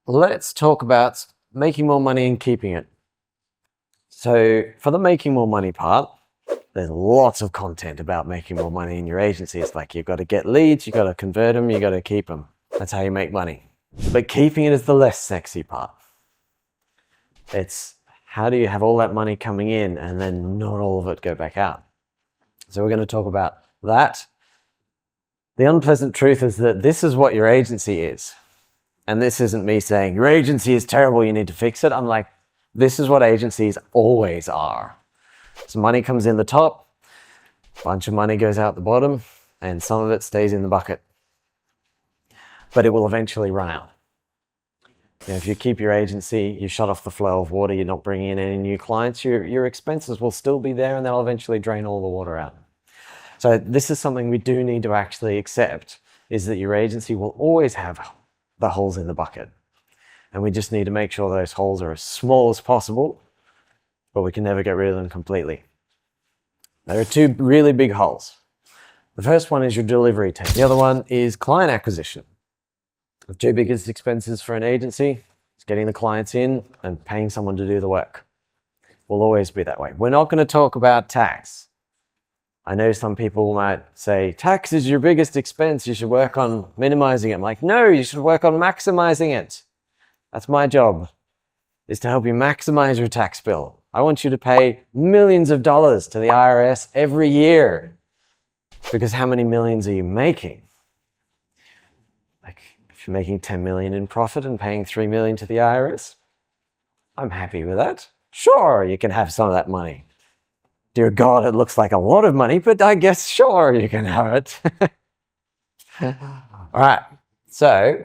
let's talk about making more money and keeping it. So for the making more money part, there's lots of content about making more money in your agency. It's like you've got to get leads, you've got to convert them, you've got to keep them. That's how you make money. But keeping it is the less sexy part. It's how do you have all that money coming in and then not all of it go back out? So we're going to talk about that. The unpleasant truth is that this is what your agency is. And this isn't me saying, your agency is terrible, you need to fix it. I'm like, this is what agencies always are. So money comes in the top, a bunch of money goes out the bottom, and some of it stays in the bucket. But it will eventually run out. You know, if you keep your agency, you shut off the flow of water, you're not bringing in any new clients, your expenses will still be there and they'll eventually drain all the water out. So this is something we do need to actually accept, is that your agency will always have the holes in the bucket. And we just need to make sure those holes are as small as possible, but we can never get rid of them completely. There are two really big holes. The first one is your delivery team. The other one is client acquisition. The two biggest expenses for an agency is getting the clients in and paying someone to do the work. Will always be that way. We're not going to talk about tax. I know some people might say, tax is your biggest expense, you should work on minimizing it. I'm like, no, you should work on maximizing it. That's my job, is to help you maximize your tax bill. I want you to pay millions of dollars to the IRS every year. Because how many millions are you making? Like, if you're making 10 million in profit and paying 3 million to the IRS, I'm happy with that. Sure, you can have some of that money. Dear God, it looks like a lot of money, but I guess sure you can have it. All right, so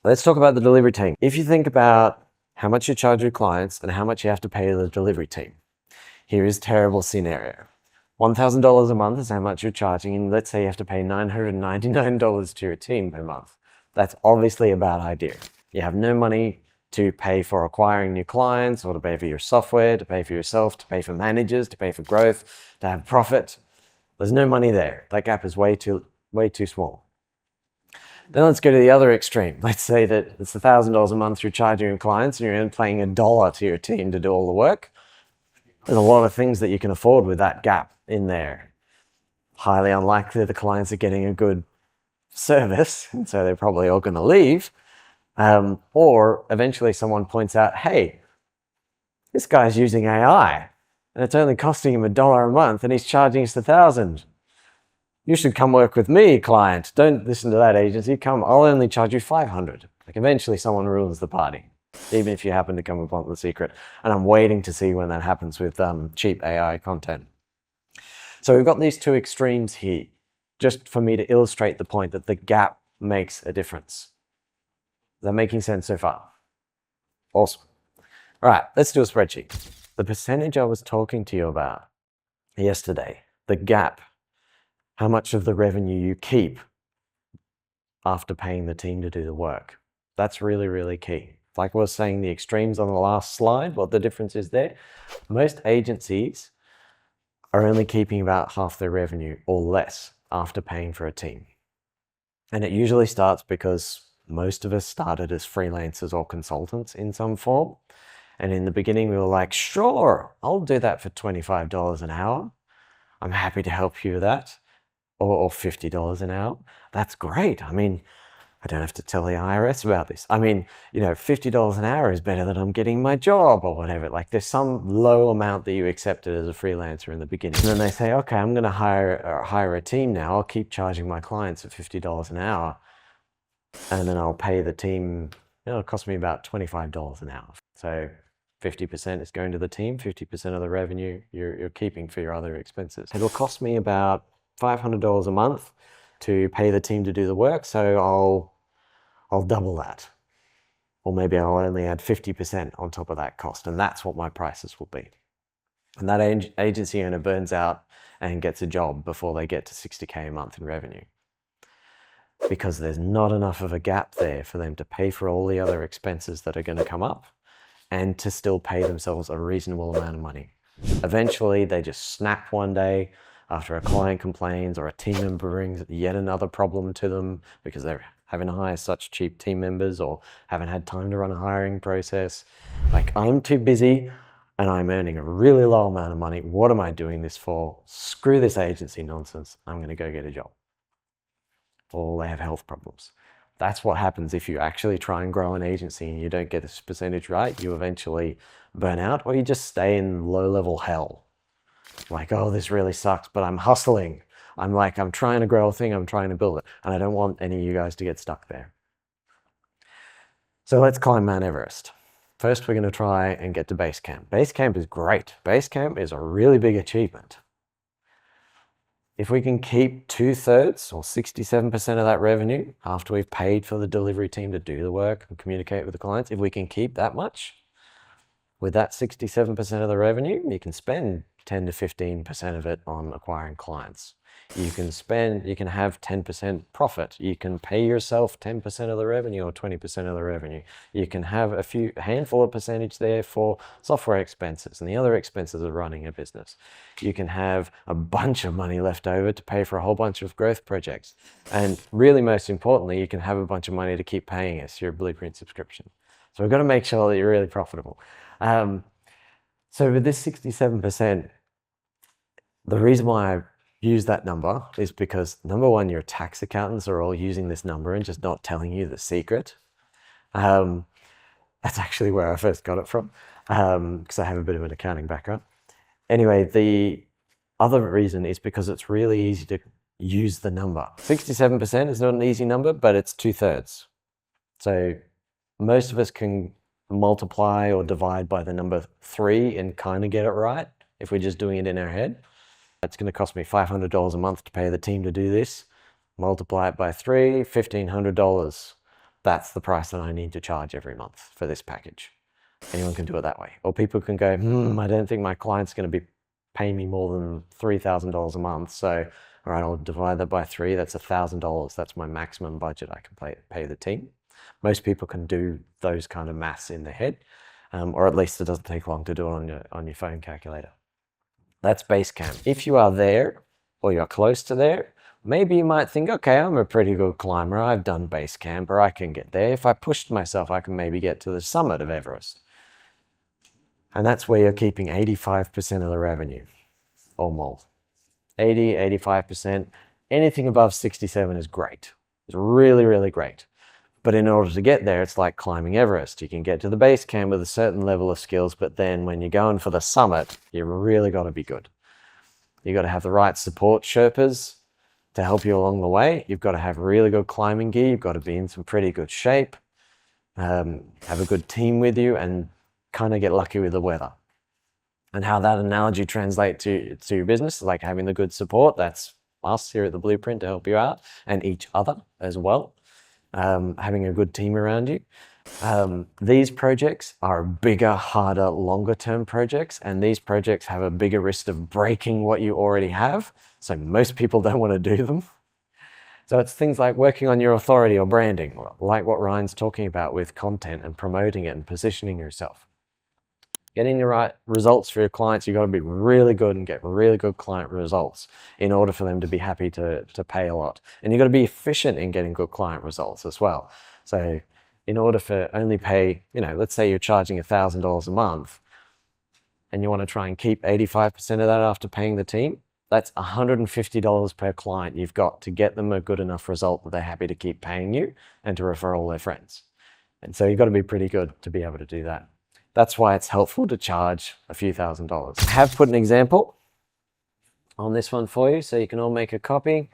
let's talk about the delivery team. If you think about how much you charge your clients and how much you have to pay the delivery team, here is a terrible scenario. $1,000 a month is how much you're charging, and let's say you have to pay $999 to your team per month. That's obviously a bad idea. You have no money to pay for acquiring new clients, or to pay for your software, to pay for yourself, to pay for managers, to pay for growth, to have profit. There's no money there. That gap is way too small. Then let's go to the other extreme. Let's say that it's $1,000 a month you're charging your clients and you're paying $1 to your team to do all the work. There's a lot of things that you can afford with that gap in there. Highly unlikely the clients are getting a good service, and so they're probably all going to leave. Or eventually someone points out, hey, this guy's using AI and it's only costing him $1 a month and he's charging us $1,000. You should come work with me, client. Don't listen to that agency. Come, I'll only charge you $500. Like, eventually someone ruins the party, even if you happen to come upon the secret. And I'm waiting to see when that happens with cheap AI content. So we've got these two extremes here, just for me to illustrate the point that the gap makes a difference. Is that making sense so far? Awesome. All right, let's do a spreadsheet. The percentage I was talking to you about yesterday, the gap, how much of the revenue you keep after paying the team to do the work. That's really, really key. Like I was saying, the extremes on the last slide, what the difference is there. Most agencies are only keeping about half their revenue or less after paying for a team. And it usually starts because most of us started as freelancers or consultants in some form. And in the beginning, we were like, sure, I'll do that for $25 an hour. I'm happy to help you with that. Or $50 an hour. That's great. I mean, I don't have to tell the IRS about this. I mean, you know, $50 an hour is better than I'm getting my job or whatever. Like, there's some low amount that you accepted as a freelancer in the beginning. And then they say, okay, I'm going to hire a team now. I'll keep charging my clients at $50 an hour. And then I'll pay the team, it'll cost me about $25 an hour. So 50% is going to the team, 50% of the revenue you're keeping for your other expenses. It'll cost me about $500 a month to pay the team to do the work, so I'll double that. Or maybe I'll only add 50% on top of that cost, and that's what my prices will be. And that agency owner burns out and gets a job before they get to 60K a month in revenue. Because there's not enough of a gap there for them to pay for all the other expenses that are going to come up and to still pay themselves a reasonable amount of money. Eventually, they just snap one day after a client complains or a team member brings yet another problem to them because they're having to hire such cheap team members or haven't had time to run a hiring process. Like, I'm too busy and I'm earning a really low amount of money. What am I doing this for? Screw this agency nonsense. I'm going to go get a job. Or they have health problems. That's what happens if you actually try and grow an agency and you don't get this percentage right. You eventually burn out, or you just stay in low-level hell. Like, oh, this really sucks, but I'm hustling. I'm trying to grow a thing, I'm trying to build it. And I don't want any of you guys to get stuck there. So let's climb Mount Everest. First, we're going to try and get to base camp. Base camp is great. Base camp is a really big achievement. If we can keep 2/3 or 67% of that revenue after we've paid for the delivery team to do the work and communicate with the clients, if we can keep that much, with that 67% of the revenue, you can spend 10 to 15% of it on acquiring clients. You can have 10% profit. You can pay yourself 10% of the revenue or 20% of the revenue. You can have a handful of percentage there for software expenses and the other expenses of running a business. You can have a bunch of money left over to pay for a whole bunch of growth projects. And really, most importantly, you can have a bunch of money to keep paying us your Blueprint subscription. So we've got to make sure that you're really profitable. So with this 67%, the reason why I use that number is because, number one, your tax accountants are all using this number and just not telling you the secret. That's actually where I first got it from, because I have a bit of an accounting background. Anyway, the other reason is because it's really easy to use the number. 67% is not an easy number, but it's 2/3. So most of us can multiply or divide by the number 3 and kind of get it right if we're just doing it in our head. It's going to cost me $500 a month to pay the team to do this. Multiply it by 3, $1,500. That's the price that I need to charge every month for this package. Anyone can do it that way. Or people can go, I don't think my client's going to be paying me more than $3,000 a month. So, all right, I'll divide that by 3. That's $1,000. That's my maximum budget I can pay the team. Most people can do those kind of maths in their head, or at least it doesn't take long to do it on your phone calculator. That's base camp. If you are there or you're close to there, maybe you might think, okay, I'm a pretty good climber. I've done base camp, or I can get there. If I pushed myself, I can maybe get to the summit of Everest. And that's where you're keeping 85% of the revenue or more. 80, 85%. Anything above 67 is great. It's really, really great. But in order to get there, it's like climbing Everest. You can get to the base camp with a certain level of skills, but then when you're going for the summit, you really got to be good. You've got to have the right support Sherpas to help you along the way. You've got to have really good climbing gear. You've got to be in some pretty good shape, have a good team with you, and kind of get lucky with the weather. And how that analogy translates to your business, like having the good support, that's us here at the Blueprint to help you out, and each other as well. Having a good team around you. These projects are bigger, harder, longer term projects, and these projects have a bigger risk of breaking what you already have. So most people don't want to do them. So it's things like working on your authority or branding, like what Ryan's talking about with content and promoting it and positioning yourself. Getting the right results for your clients, you've got to be really good and get really good client results in order for them to be happy to pay a lot. And you've got to be efficient in getting good client results as well. So in order for only pay, let's say you're charging $1,000 a month and you want to try and keep 85% of that after paying the team, that's $150 per client you've got to get them a good enough result that they're happy to keep paying you and to refer all their friends. And so you've got to be pretty good to be able to do that. That's why it's helpful to charge a few $1,000s. I have put an example on this one for you so you can all make a copy.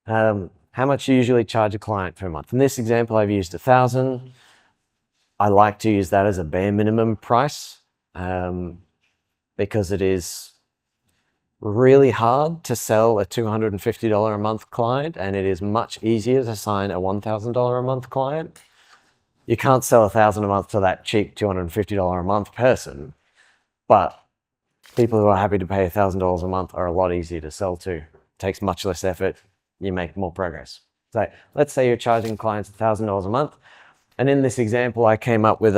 How much you usually charge a client per month. In this example, I've used $1,000. I like to use that as a bare minimum price because it is really hard to sell a $250 a month client, and it is much easier to sign a $1,000 a month client. You can't sell $1,000 a month to that cheap $250 a month person, but people who are happy to pay $1,000 a month are a lot easier to sell to. It takes much less effort. You make more progress. So let's say you're charging clients $1,000 a month. And in this example, I came up with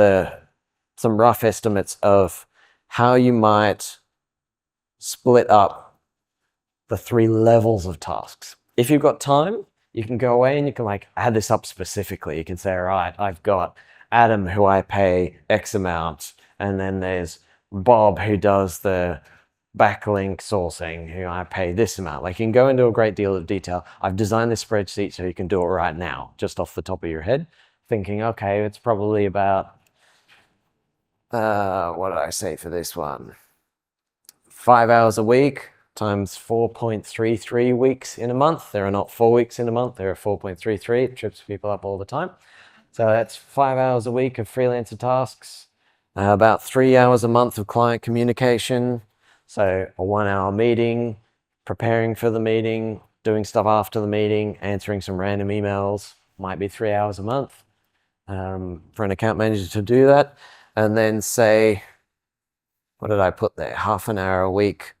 some rough estimates of how you might split up the 3 levels of tasks. If you've got time, you can go away and you can like add this up specifically. You can say, all right, I've got Adam who I pay X amount, and then there's Bob who does the backlink sourcing who I pay this amount. Like, you can go into a great deal of detail. I've designed this spreadsheet so you can do it right now, just off the top of your head, thinking, okay, it's probably about, what did I say for this one? 5 hours a week times 4.33 weeks in a month. There are not 4 weeks in a month, there are 4.33. It trips people up all the time. So that's 5 hours a week of freelancer tasks, about 3 hours a month of client communication. So a 1 hour meeting, preparing for the meeting, doing stuff after the meeting, answering some random emails, might be 3 hours a month for an account manager to do that. And then say, what did I put there? Half an hour a week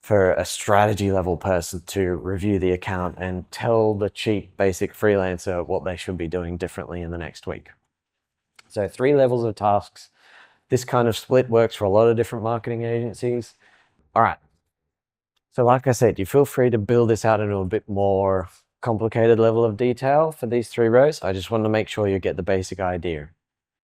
for a strategy level person to review the account and tell the cheap basic freelancer what they should be doing differently in the next week. So 3 levels of tasks. This kind of split works for a lot of different marketing agencies. All right. So like I said, you feel free to build this out into a bit more complicated level of detail for these 3 rows. I just want to make sure you get the basic idea.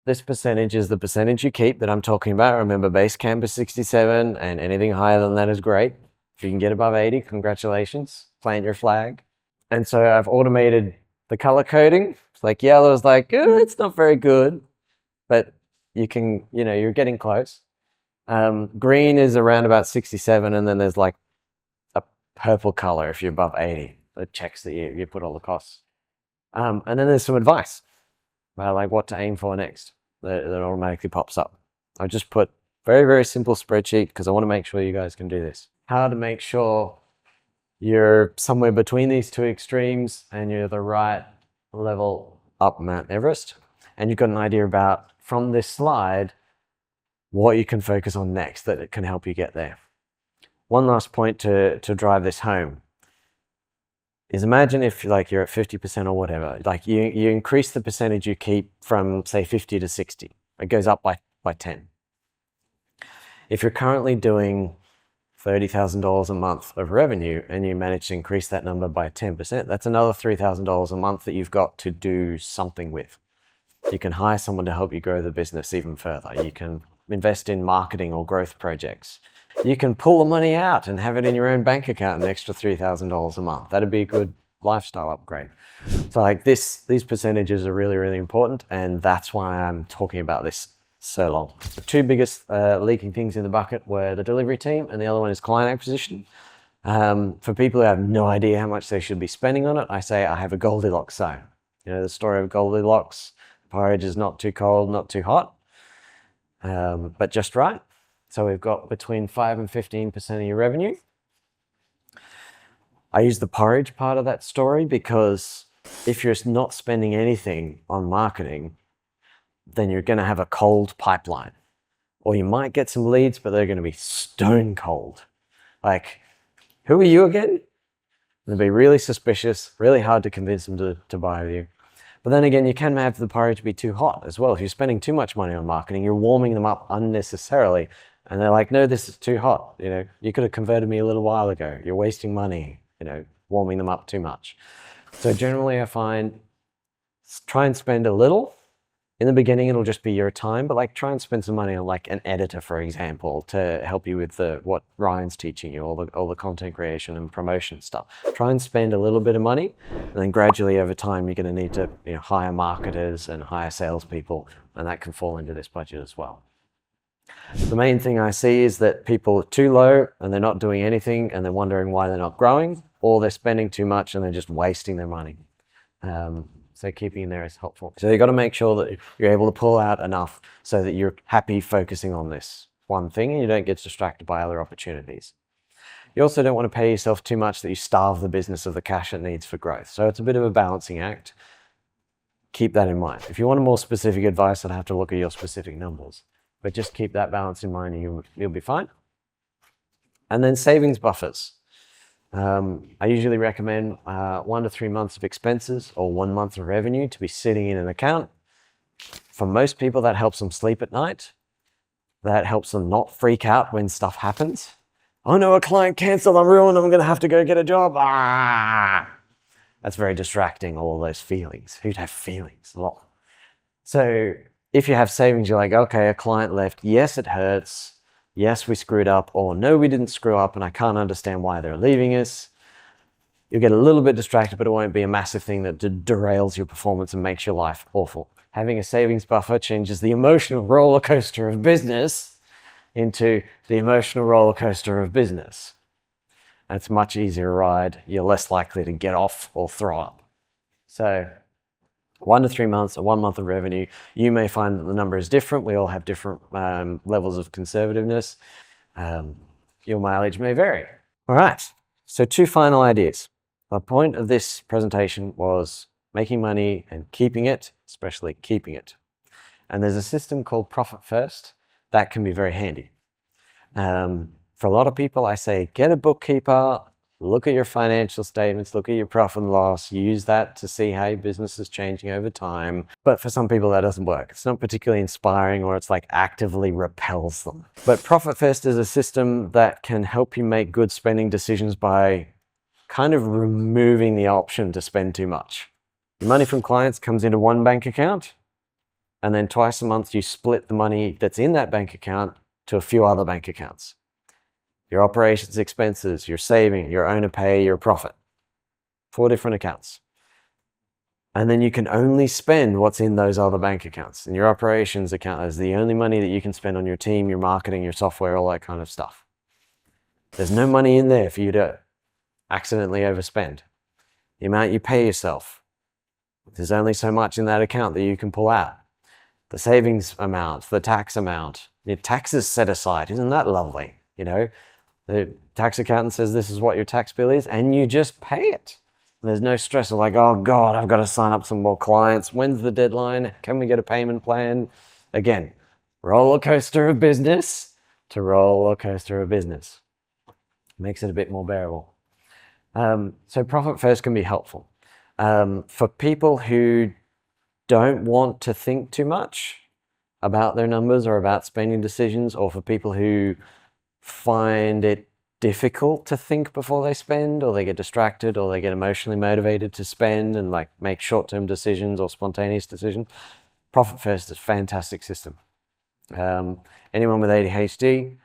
This percentage is the percentage you keep that I'm talking about. Remember, base camp is 67, and anything higher than that is great. If you can get above 80, congratulations, plant your flag. And so I've automated the color coding. It's like yellow is like, oh, it's not very good, but you can, you're getting close. Green is around about 67, and then there's like a purple color if you're above 80. It checks that you put all the costs. And then there's some advice about like what to aim for next that automatically pops up. I just put very, very simple spreadsheet because I want to make sure you guys can do this. How to make sure you're somewhere between these 2 extremes and you're the right level up Mount Everest. And you've got an idea about, from this slide, what you can focus on next that it can help you get there. One last point to drive this home is, imagine if like you're at 50% or whatever, like you increase the percentage you keep from say 50 to 60. It goes up by 10. If you're currently doing $30,000 a month of revenue and you manage to increase that number by 10%, that's another $3,000 a month that you've got to do something with. You can hire someone to help you grow the business even further. You can invest in marketing or growth projects. You can pull the money out and have it in your own bank account, an extra $3,000 a month. That'd be a good lifestyle upgrade. So like these percentages are really, really important, and that's why I'm talking about this so long. The 2 biggest leaking things in the bucket were the delivery team, and the other one is client acquisition. For people who have no idea how much they should be spending on it, I say I have a Goldilocks zone. You know the story of Goldilocks? Porridge is not too cold, not too hot, but just right. So we've got between 5 and 15% of your revenue. I use the porridge part of that story because if you're not spending anything on marketing, then you're going to have a cold pipeline. Or you might get some leads, but they're going to be stone cold. Like, who are you again? They'll be really suspicious, really hard to convince them to buy with you. But then again, you can have the porridge be too hot as well. If you're spending too much money on marketing, you're warming them up unnecessarily. And they're like, no, this is too hot. You could have converted me a little while ago. You're wasting money, warming them up too much. So generally I find, try and spend a little. In the beginning, it'll just be your time, but like try and spend some money on like an editor, for example, to help you with what Ryan's teaching you, all the content creation and promotion stuff. Try and spend a little bit of money, and then gradually over time, you're going to need to hire marketers and hire salespeople, and that can fall into this budget as well. The main thing I see is that people are too low and they're not doing anything and they're wondering why they're not growing, or they're spending too much and they're just wasting their money. So keeping in there is helpful. So you've got to make sure that you're able to pull out enough so that you're happy focusing on this one thing and you don't get distracted by other opportunities. You also don't want to pay yourself too much that you starve the business of the cash it needs for growth. So it's a bit of a balancing act. Keep that in mind. If you want a more specific advice, I'd have to look at your specific numbers. But just keep that balance in mind and you'll be fine. And then savings buffers. I usually recommend 1 to 3 months of expenses or 1 month of revenue to be sitting in an account. For most people, that helps them sleep at night. That helps them not freak out when stuff happens. Oh no, a client canceled, I'm ruined, I'm going to have to go get a job. That's very distracting, all of those feelings. Who'd have feelings? A lot. So if you have savings, you're like, okay, a client left. Yes, it hurts. Yes, we screwed up. Or no, we didn't screw up and I can't understand why they're leaving us. You'll get a little bit distracted, but it won't be a massive thing that derails your performance and makes your life awful. Having a savings buffer changes the emotional roller coaster of business into the emotional roller coaster of business. And it's a much easier ride. You're less likely to get off or throw up. So 1 to 3 months or 1 month of revenue, you may find that the number is different. We all have different levels of conservativeness. Your mileage may vary. All right, so 2 final ideas. The point of this presentation was making money and keeping it, especially keeping it. And there's a system called Profit First that can be very handy. For a lot of people, I say, get a bookkeeper, look at your financial statements, look at your profit and loss, use that to see how your business is changing over time. But for some people, that doesn't work. It's not particularly inspiring, or it's like actively repels them. But Profit First is a system that can help you make good spending decisions by kind of removing the option to spend too much. The money from clients comes into one bank account, and then twice a month you split the money that's in that bank account to a few other bank accounts. Your operations expenses, your saving, your owner pay, your profit. 4 different accounts. And then you can only spend what's in those other bank accounts. And your operations account is the only money that you can spend on your team, your marketing, your software, all that kind of stuff. There's no money in there for you to accidentally overspend. The amount you pay yourself, there's only so much in that account that you can pull out. The savings amount, the tax amount, your taxes set aside. Isn't that lovely? You know, the tax accountant says this is what your tax bill is, and you just pay it. There's no stress of like, oh God, I've got to sign up some more clients. When's the deadline? Can we get a payment plan? Again, roller coaster of business to roller coaster of business. Makes it a bit more bearable. So Profit First can be helpful. For people who don't want to think too much about their numbers or about spending decisions, or for people who find it difficult to think before they spend, or they get distracted, or they get emotionally motivated to spend and like make short-term decisions or spontaneous decisions, Profit First is a fantastic system. Anyone with ADHD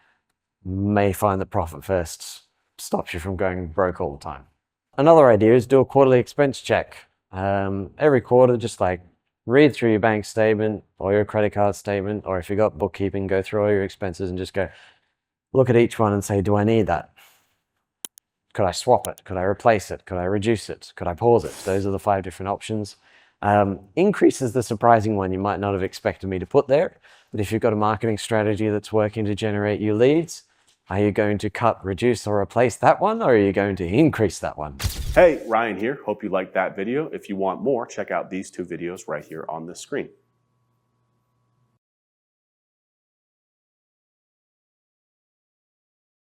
may find that Profit First stops you from going broke all the time. Another idea is do a quarterly expense check. Every quarter, just like read through your bank statement or your credit card statement, or if you've got bookkeeping, go through all your expenses and just go look at each one and say, do I need that? Could I swap it? Could I replace it? Could I reduce it? Could I pause it? Those are the 5 different options. Increase is the surprising one you might not have expected me to put there. But if you've got a marketing strategy that's working to generate you leads, are you going to cut, reduce, or replace that one? Or are you going to increase that one? Hey, Ryan here. Hope you liked that video. If you want more, check out these 2 videos right here on the screen.